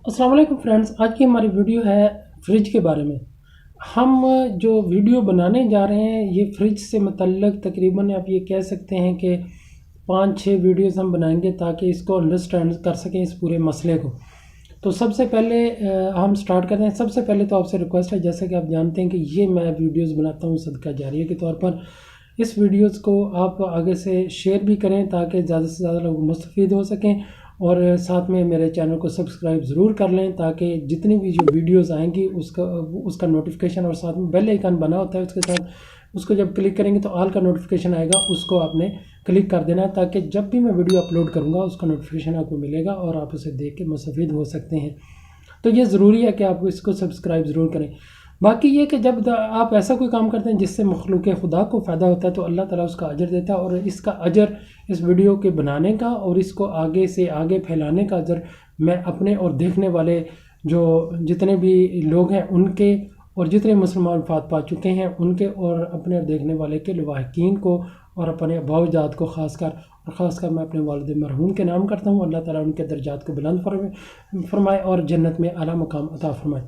السلام علیکم فرینڈز، آج کی ہماری ویڈیو ہے فریج کے بارے میں۔ ہم جو ویڈیو بنانے جا رہے ہیں یہ فریج سے متعلق تقریباً آپ یہ کہہ سکتے ہیں کہ 5-6 ویڈیوز ہم بنائیں گے تاکہ اس کو انڈرسٹینڈ کر سکیں اس پورے مسئلے کو۔ تو سب سے پہلے ہم سٹارٹ کرتے ہیں۔ سب سے پہلے تو آپ سے ریکویسٹ ہے، جیسا کہ آپ جانتے ہیں کہ یہ میں ویڈیوز بناتا ہوں صدقہ جاریہ کے طور پر، اس ویڈیوز کو آپ آگے سے شیئر بھی کریں تاکہ زیادہ سے زیادہ لوگ مستفید ہو سکیں، اور ساتھ میں میرے چینل کو سبسکرائب ضرور کر لیں تاکہ جتنی بھی جو ویڈیوز آئیں گی اس کا نوٹیفیکیشن، اور ساتھ میں بیل آئیکن بنا ہوتا ہے اس کے ساتھ، اس کو جب کلک کریں گے تو آل کا نوٹیفیکیشن آئے گا، اس کو آپ نے کلک کر دینا تاکہ جب بھی میں ویڈیو اپلوڈ کروں گا اس کا نوٹیفیکیشن آپ کو ملے گا اور آپ اسے دیکھ کے مستفید ہو سکتے ہیں۔ تو یہ ضروری ہے کہ آپ اس کو سبسکرائب ضرور کریں۔ باقی یہ کہ جب آپ ایسا کوئی کام کرتے ہیں جس سے مخلوق خدا کو فائدہ ہوتا ہے تو اللہ تعالیٰ اس کا اجر دیتا ہے، اور اس کا اجر، اس ویڈیو کے بنانے کا اور اس کو آگے سے آگے پھیلانے کا اجر میں اپنے اور دیکھنے والے جو جتنے بھی لوگ ہیں ان کے، اور جتنے مسلمان وفات پا چکے ہیں ان کے، اور اپنے اور دیکھنے والے کے لواحقین کو، اور اپنے آباء و اجداد کو خاص کر میں اپنے والد مرحوم کے نام کرتا ہوں۔ اللہ تعالیٰ ان کے درجات کو بلند فرمائے اور جنت میں اعلیٰ مقام عطا فرمائے۔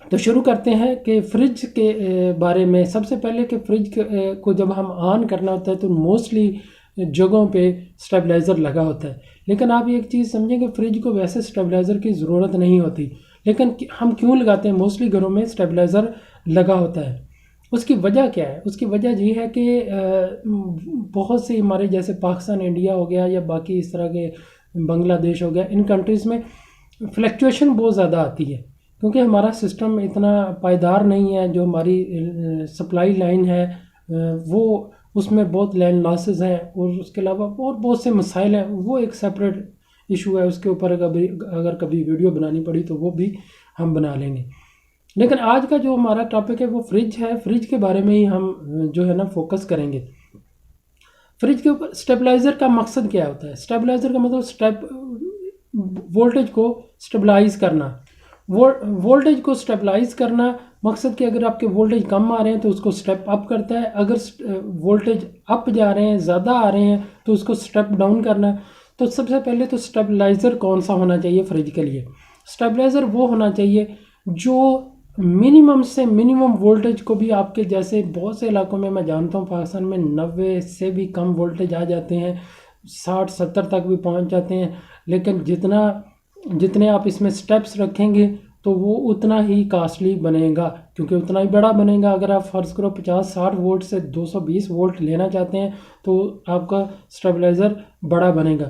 تو شروع کرتے ہیں کہ فریج کے بارے میں۔ سب سے پہلے کہ فریج کو جب ہم آن کرنا ہوتا ہے تو موسٹلی جگہوں پہ سٹیبلائزر لگا ہوتا ہے، لیکن آپ ایک چیز سمجھیں کہ فریج کو ویسے سٹیبلائزر کی ضرورت نہیں ہوتی، لیکن ہم کیوں لگاتے ہیں؟ موسٹلی گھروں میں سٹیبلائزر لگا ہوتا ہے۔ اس کی وجہ کیا ہے؟ اس کی وجہ یہ ہے کہ بہت سی ہمارے جیسے پاکستان، انڈیا ہو گیا، یا باقی اس طرح کے بنگلہ دیش ہو گیا، ان کنٹریز میں فلیکچویشن بہت زیادہ آتی ہے کیونکہ ہمارا سسٹم اتنا پائیدار نہیں ہے۔ جو ہماری سپلائی لائن ہے وہ اس میں بہت لینڈ لاسز ہیں، اور اس کے علاوہ اور بہت سے مسائل ہیں، وہ ایک سیپریٹ ایشو ہے، اس کے اوپر اگر کبھی ویڈیو بنانی پڑی تو وہ بھی ہم بنا لیں گے۔ لیکن آج کا جو ہمارا ٹاپک ہے وہ فریج ہے۔ فریج کے بارے میں ہی ہم جو ہے نا فوکس کریں گے۔ فریج کے اوپر سٹیبلائزر کا مقصد کیا ہوتا ہے؟ سٹیبلائزر کا مطلب وولٹیج کو سٹیبلائز کرنا، وولٹیج کو سٹیبلائز کرنا۔ مقصد کہ اگر آپ کے وولٹیج کم آ رہے ہیں تو اس کو سٹیپ اپ کرتا ہے، اگر وولٹیج اپ جا رہے ہیں، زیادہ آ رہے ہیں تو اس کو سٹیپ ڈاؤن کرنا۔ تو سب سے پہلے تو سٹیبلائزر کون سا ہونا چاہیے فریج کے لیے؟ سٹیبلائزر وہ ہونا چاہیے جو منیمم سے منیمم وولٹیج کو بھی، آپ کے جیسے بہت سے علاقوں میں جانتا ہوں پاکستان میں 90 سے بھی کم وولٹیج آ جاتے ہیں، 60-70 تک بھی پہنچ جاتے ہیں، لیکن جتنے آپ اس میں سٹیپس رکھیں گے تو وہ اتنا ہی کاسٹلی بنے گا، کیونکہ اتنا ہی بڑا بنے گا۔ اگر آپ فرض کرو 50-60 وولٹ سے 220 وولٹ لینا چاہتے ہیں تو آپ کا سٹیبلائزر بڑا بنے گا۔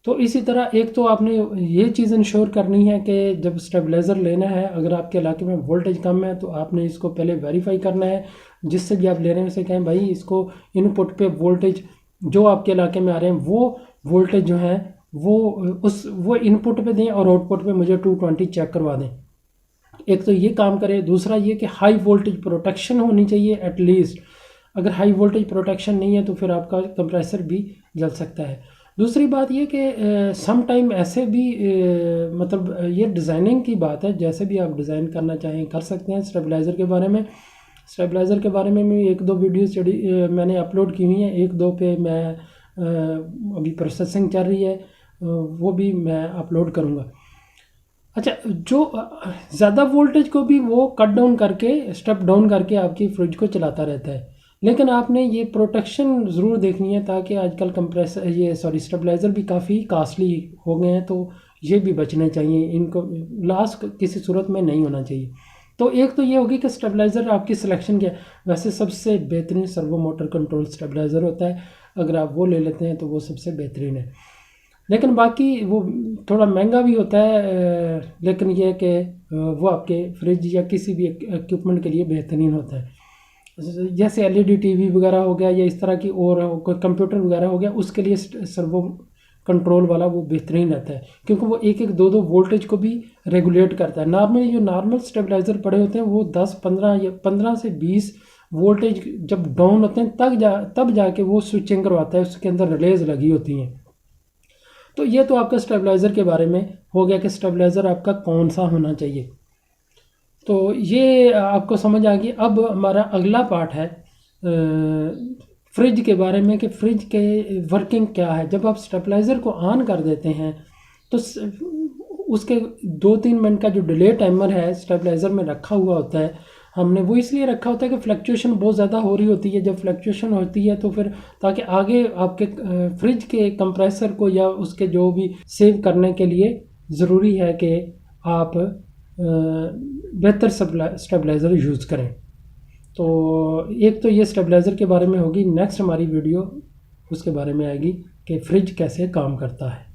تو اسی طرح ایک تو آپ نے یہ چیز انشور کرنی ہے کہ جب سٹیبلائزر لینا ہے، اگر آپ کے علاقے میں وولٹیج کم ہے تو آپ نے اس کو پہلے ویریفائی کرنا ہے، جس سے بھی آپ لے رہے ہیں اسے کہیں بھائی اس کو ان پٹ پہ وولٹیج جو آپ کے علاقے میں آ رہے ہیں وہ وولٹیج جو ہیں وہ ان پٹ پہ دیں، اور آؤٹ پٹ پہ مجھے 220 چیک کروا دیں۔ ایک تو یہ کام کرے۔ دوسرا یہ کہ ہائی وولٹیج پروٹیکشن ہونی چاہیے ایٹ لیسٹ۔ اگر ہائی وولٹیج پروٹیکشن نہیں ہے تو پھر آپ کا کمپریسر بھی جل سکتا ہے۔ دوسری بات یہ کہ سم ٹائم ایسے بھی مطلب یہ ڈیزائننگ کی بات ہے، جیسے بھی آپ ڈیزائن کرنا چاہیں کر سکتے ہیں۔ سٹیبلائزر کے بارے میں میں 1-2 ویڈیوز میں نے اپلوڈ کی ہوئی ہیں، 1-2 پہ میں ابھی پروسیسنگ چل رہی ہے، وہ بھی میں اپلوڈ کروں گا۔ اچھا، جو زیادہ وولٹیج کو بھی وہ کٹ ڈاؤن کر کے، سٹیپ ڈاؤن کر کے آپ کی فریج کو چلاتا رہتا ہے، لیکن آپ نے یہ پروٹیکشن ضرور دیکھنی ہے تاکہ آج کل سٹیبلائزر بھی کافی کاسٹلی ہو گئے ہیں، تو یہ بھی بچنے چاہیے، ان کو لاس کسی صورت میں نہیں ہونا چاہیے۔ تو ایک تو یہ ہوگی کہ سٹیبلائزر آپ کی سلیکشن کیا ہے۔ ویسے سب سے بہترین سرو موٹر کنٹرول سٹیبلائزر ہوتا ہے، اگر آپ وہ لے لیتے ہیں تو وہ سب سے بہترین ہے، لیکن باقی وہ تھوڑا مہنگا بھی ہوتا ہے، لیکن یہ کہ وہ آپ کے فریج یا کسی بھی ایکوپمنٹ کے لیے بہترین ہوتا ہے۔ جیسے LED ٹی وی وغیرہ ہو گیا، یا اس طرح کی اور کوئی کمپیوٹر وغیرہ ہو گیا، اس کے لیے سرو کنٹرول والا وہ بہترین رہتا ہے، کیونکہ وہ 1-2 وولٹیج کو بھی ریگولیٹ کرتا ہے۔ نارمل سٹیبلائزر پڑے ہوتے ہیں وہ 10-15 یا 15 سے 20 وولٹیج جب ڈاؤن ہوتے ہیں تب جا کے وہ سوئچنگ کرواتا ہے، اس کے اندر ریلیز لگی ہوتی ہیں۔ تو یہ تو آپ کا سٹیبلائزر کے بارے میں ہو گیا کہ سٹیبلائزر آپ کا کون سا ہونا چاہیے۔ تو یہ آپ کو سمجھ آ گئی۔ اب ہمارا اگلا پارٹ ہے فریج کے بارے میں، کہ فریج کے ورکنگ کیا ہے۔ جب آپ سٹیبلائزر کو آن کر دیتے ہیں تو اس کے 2-3 منٹ کا جو ڈیلے ٹائمر ہے اسٹیبلائزر میں رکھا ہوا ہوتا ہے، ہم نے وہ اس لیے رکھا ہوتا ہے کہ فلیکچویشن بہت زیادہ ہو رہی ہوتی ہے. جب فلیکچویشن ہوتی ہے تو پھر تاکہ آگے آپ کے فریج کے کمپریسر کو یا اس کے جو بھی سیو کرنے کے لیے ضروری ہے کہ آپ بہتر اسٹیبلائزر یوز کریں. تو ایک تو یہ اسٹیبلائزر کے بارے میں ہوگی. نیکسٹ ہماری ویڈیو اس کے بارے میں آئے گی کہ فریج کیسے کام کرتا ہے.